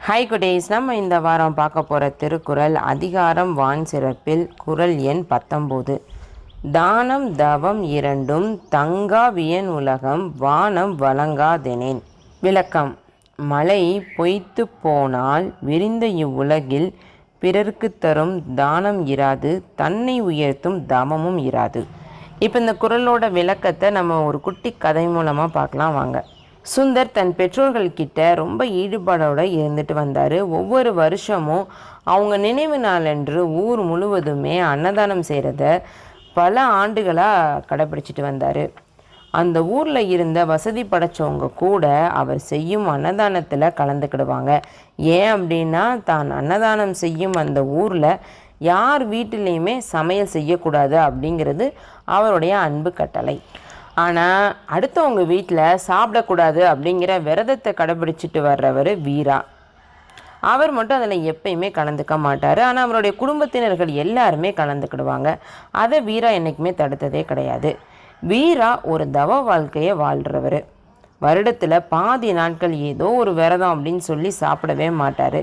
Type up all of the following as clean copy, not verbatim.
Hi goodies, நம்ம இந்த வாரம் பார்க்க போகிற திருக்குறள் அதிகாரம் வான் சிறப்பில் குறள் எண் 19. தானம் தவம் இரண்டும் தங்கா வியன் உலகம் வானம் வழங்காதெனேன். விளக்கம்: மழை பொய்த்து போனால் விரிந்த இவ்வுலகில் பிறர்க்கு தரும் தானம் இராது, தன்னை உயர்த்தும் தவமும் இராது. இப்போ இந்த குறளோட விளக்கத்தை நம்ம ஒரு குட்டி கதை மூலமாக பார்க்கலாம் வாங்க. சுந்தர் தன் பெற்றோர்கள்கிட்ட ரொம்ப ஈடுபாடோடு இருந்துட்டு வந்தார். ஒவ்வொரு வருஷமும் அவங்க நினைவு நாளன்று ஊர் முழுவதுமே அன்னதானம் செய்கிறத பல ஆண்டுகளாக கடைப்பிடிச்சிட்டு வந்தார். அந்த ஊரில் இருந்த வசதி படைத்தவங்க கூட அவர் செய்யும் அன்னதானத்தில் கலந்துக்கிடுவாங்க. ஏன் அப்படின்னா, தான் அன்னதானம் செய்யும் அந்த ஊரில் யார் வீட்டிலையுமே சமையல் செய்யக்கூடாது அப்படிங்கிறது அவருடைய அன்பு கட்டளை. ஆனால் அடுத்தவங்க வீட்டில் சாப்பிடக்கூடாது அப்படிங்கிற விரதத்தை கடைபிடிச்சிட்டு வர்றவர் வீரா. அவர் மட்டும் அதில் எப்பயுமே கலந்துக்க மாட்டார். ஆனால் அவருடைய குடும்பத்தினர்கள் எல்லாருமே கலந்துக்கிடுவாங்க. அதை வீரா என்றைக்குமே தடுத்ததே கிடையாது. வீரா ஒரு தவ வாழ்க்கையை வாழ்கிறவர். வருடத்தில் பாதி நாட்கள் ஏதோ ஒரு விரதம் அப்படின்னு சொல்லி சாப்பிடவே மாட்டார்.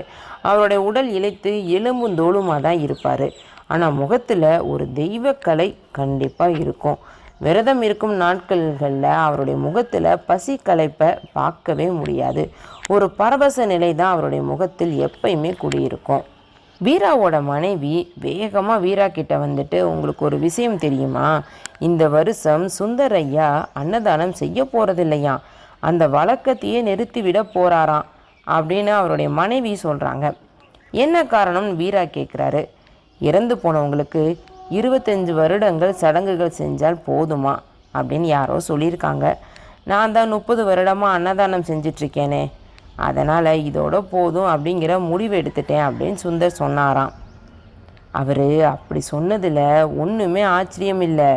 அவருடைய உடல் இழைத்து எலும்பும் தோலுமாக தான் இருப்பார். ஆனால் முகத்தில் ஒரு தெய்வக்கலை கண்டிப்பாக இருக்கும். விரதம் இருக்கும் நாட்களில் அவருடைய முகத்தில் பசி களைப்பை பார்க்கவே முடியாது. ஒரு பரவச நிலை தான் அவருடைய முகத்தில் எப்பயுமே குடியிருக்கும். வீராவோட மனைவி வேகமாக வீரா கிட்ட வந்துட்டு, உங்களுக்கு ஒரு விஷயம் தெரியுமா? இந்த வருஷம் சுந்தரையா அன்னதானம் செய்ய போகிறதில்லையா, அந்த வழக்கத்தையே நிறுத்திவிட போகிறாராம் அப்படின்னு அவருடைய மனைவி சொல்கிறாங்க. என்ன காரணம் வீரா கேட்குறாரு. இறந்து போனவங்களுக்கு 25 வருடங்கள் சடங்குகள் செஞ்சால் போதுமா அப்படின்னு யாரோ சொல்லியிருக்காங்க. நான் தான் 30 வருடமாக அன்னதானம் செஞ்சிட்ருக்கேனே, அதனால் இதோட போதும் அப்படிங்கிற முடிவு எடுத்துட்டேன் அப்படின்னு சுந்தர் சொன்னாராம். அவர் அப்படி சொன்னதில் ஒன்றுமே ஆச்சரியம் இல்லை.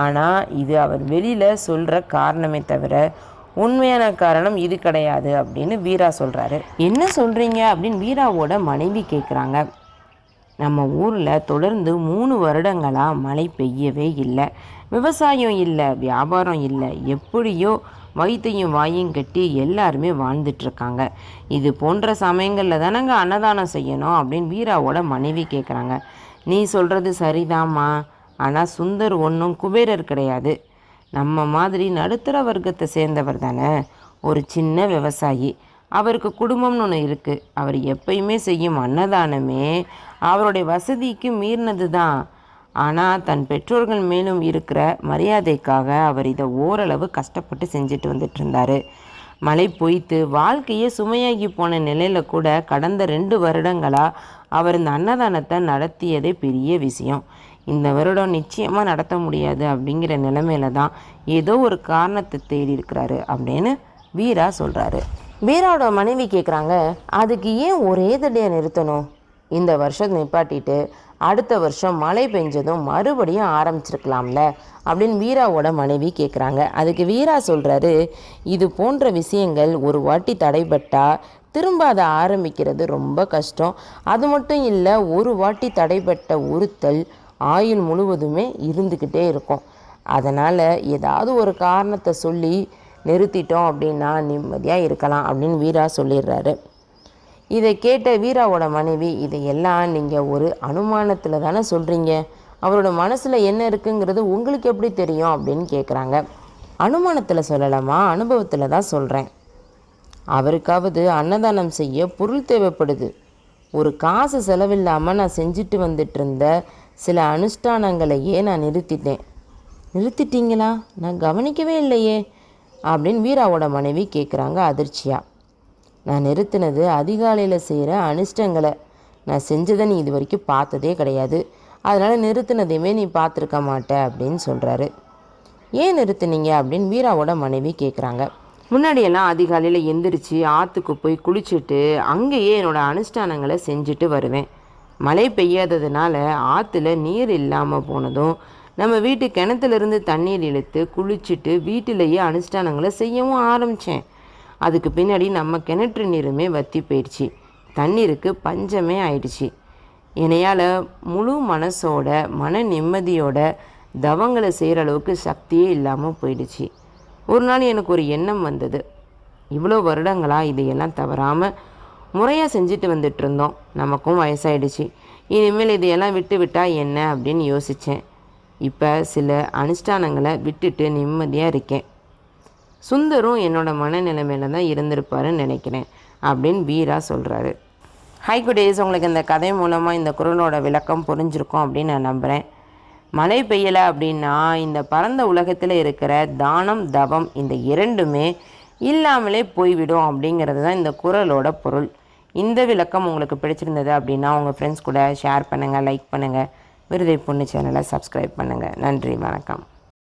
ஆனால் இது அவர் வெளியில் சொல்கிற காரணமே தவிர உண்மையான காரணம் இது கிடையாது அப்படின்னு வீரா சொல்கிறாரு. என்ன சொல்கிறீங்க அப்படின்னு வீராவோட மனைவி கேட்குறாங்க. நம்ம ஊரில் தொடர்ந்து 3 வருடங்களாக மழை பெய்யவே இல்லை, விவசாயம் இல்லை, வியாபாரம் இல்லை, எப்படியோ வயிற்றையும் வாயும் கட்டி எல்லாருமே வாழ்ந்துட்டுருக்காங்க. இது போன்ற சமயங்களில் தானங்க அன்னதானம் செய்யணும் அப்படின்னு வீராவோட மனைவி கேட்குறாங்க. நீ சொல்கிறது சரிதாம்மா, ஆனால் சுந்தர் ஒன்றும் குபேரர் கிடையாது. நம்ம மாதிரி நடுத்தர வர்க்கத்தை சேர்ந்தவர் தானே, ஒரு சின்ன விவசாயி. அவருக்கு குடும்பம்னு ஒன்று இருக்குது. அவர் எப்பயுமே செய்யும் அன்னதானமே அவருடைய வசதிக்கு மீறினது தான். ஆனால் தன் பெற்றோர்கள் மேலும் இருக்கிற மரியாதைக்காக அவர் இதை ஓரளவு கஷ்டப்பட்டு செஞ்சுட்டு வந்துட்டு இருந்தார். மழை பொய்த்து வாழ்க்கையே சுமையாகி போன நிலையில் கூட கடந்த 2 வருடங்களாக அவர் இந்த அன்னதானத்தை நடத்தியதே பெரிய விஷயம். இந்த வருடம் நிச்சயமாக நடத்த முடியாது அப்படிங்கிற நிலைமையில தான் ஏதோ ஒரு காரணத்தை தேடி இருக்கிறாரு அப்படின்னு வீரா சொல்கிறாரு. வீராவோட மனைவி கேட்குறாங்க, அதுக்கு ஏன் ஒரே தடையாக நிறுத்தணும்? இந்த வருஷம் நிப்பாட்டிட்டு அடுத்த வருஷம் மழை பெஞ்சதும் மறுபடியும் ஆரம்பிச்சிருக்கலாம்ல அப்படின்னு வீராவோட மனைவி கேட்குறாங்க. அதுக்கு வீரா சொல்கிறாரு, இது போன்ற விஷயங்கள் ஒரு வாட்டி தடைபட்டால் திரும்ப அதை ஆரம்பிக்கிறது ரொம்ப கஷ்டம். அது மட்டும் இல்லை, ஒரு வாட்டி தடைபட்ட உறுத்தல் ஆயுள் முழுவதுமே இருந்துக்கிட்டே இருக்கும். அதனால் ஏதாவது ஒரு காரணத்தை சொல்லி நிறுத்திட்டோம் அப்படின்னா நிம்மதியாக இருக்கலாம் அப்படின்னு வீரா சொல்லிடுறாரு. இதை கேட்ட வீராவோட மனைவி, இதையெல்லாம் நீங்கள் ஒரு அனுமானத்தில் தானே சொல்கிறீங்க, அவரோட மனசில் என்ன இருக்குங்கிறது உங்களுக்கு எப்படி தெரியும் அப்படின்னு கேட்குறாங்க. அனுமானத்தில் சொல்லலாமா, அனுபவத்தில் தான் சொல்கிறேன். அவருக்காவது அன்னதானம் செய்ய பொருள் தேவைப்படுது. ஒரு காசு செலவில்லாமல் நான் செஞ்சுட்டு வந்துட்டு இருந்த சில அனுஷ்டானங்களையே நான் நிறுத்திட்டேன். நிறுத்திட்டீங்களா? நான் கவனிக்கவே இல்லையே அப்படின்னு வீராவோட மனைவி கேட்குறாங்க அதிர்ச்சியாக. நான் நிறுத்தினது அதிகாலையில் செய்கிற அனிஷ்டங்களை. நான் செஞ்சதை நீ இது வரைக்கும் பார்த்ததே கிடையாது, அதனால் நிறுத்தினதையுமே நீ பார்த்துருக்க மாட்ட அப்படின்னு சொல்கிறாரு. ஏன் நிறுத்தினீங்க அப்படின்னு வீராவோட மனைவி கேட்குறாங்க. முன்னாடியெல்லாம் அதிகாலையில் எந்திரிச்சு ஆற்றுக்கு போய் குளிச்சுட்டு அங்கேயே என்னோடய அனுஷ்டானங்களை செஞ்சுட்டு வருவேன். மழை பெய்யாததுனால ஆற்றுல நீர் இல்லாமல் போனதும் நம்ம வீட்டு கிணத்துலேருந்து தண்ணீர் இழுத்து குளிச்சுட்டு வீட்டிலேயே அனுஷ்டானங்களை செய்யவும் ஆரம்பித்தேன். அதுக்கு பின்னாடி நம்ம கிணற்று நீருமே வற்றி போயிடுச்சு, தண்ணீருக்கு பஞ்சமே ஆயிடுச்சு. என்னையால் முழு மனசோட மன நிம்மதியோட தவங்களை செய்கிற அளவுக்கு சக்தியே இல்லாமல் போயிடுச்சு. ஒரு நாள் எனக்கு ஒரு எண்ணம் வந்தது. இவ்வளோ வருடங்களாக இதையெல்லாம் தவறாமல் முறையாக செஞ்சுட்டு வந்துட்டு இருந்தோம். நமக்கும் வயசாயிடுச்சு. இனிமேல் இதையெல்லாம் விட்டு விட்டால் என்ன அப்படின்னு யோசித்தேன். இப்போ சில அனுஷ்டானங்களை விட்டுட்டு நிம்மதியாக இருக்கேன். சுந்தரும் என்னோட மனநிலைமையில தான் இருந்திருப்பாருன்னு நினைக்கிறேன் அப்படின்னு வீரா சொல்கிறாரு. ஹை குடேஸ், உங்களுக்கு இந்த கதை மூலமாக இந்த குறளோட விளக்கம் புரிஞ்சிருக்கும் அப்படின்னு நான் நம்புகிறேன். மழை பெய்யலை அப்படின்னா இந்த பரந்த உலகத்தில் இருக்கிற தானம் தவம் இந்த இரண்டுமே இல்லாமலே போய்விடும் அப்படிங்கிறது தான் இந்த குறளோட பொருள். இந்த விளக்கம் உங்களுக்கு பிடிச்சிருந்தது அப்படின்னா உங்கள் ஃப்ரெண்ட்ஸ் கூட ஷேர் பண்ணுங்கள், லைக் பண்ணுங்கள், விருதை பொண்ணு சேனலை சப்ஸ்கிரைப் பண்ணுங்கள். நன்றி, வணக்கம்.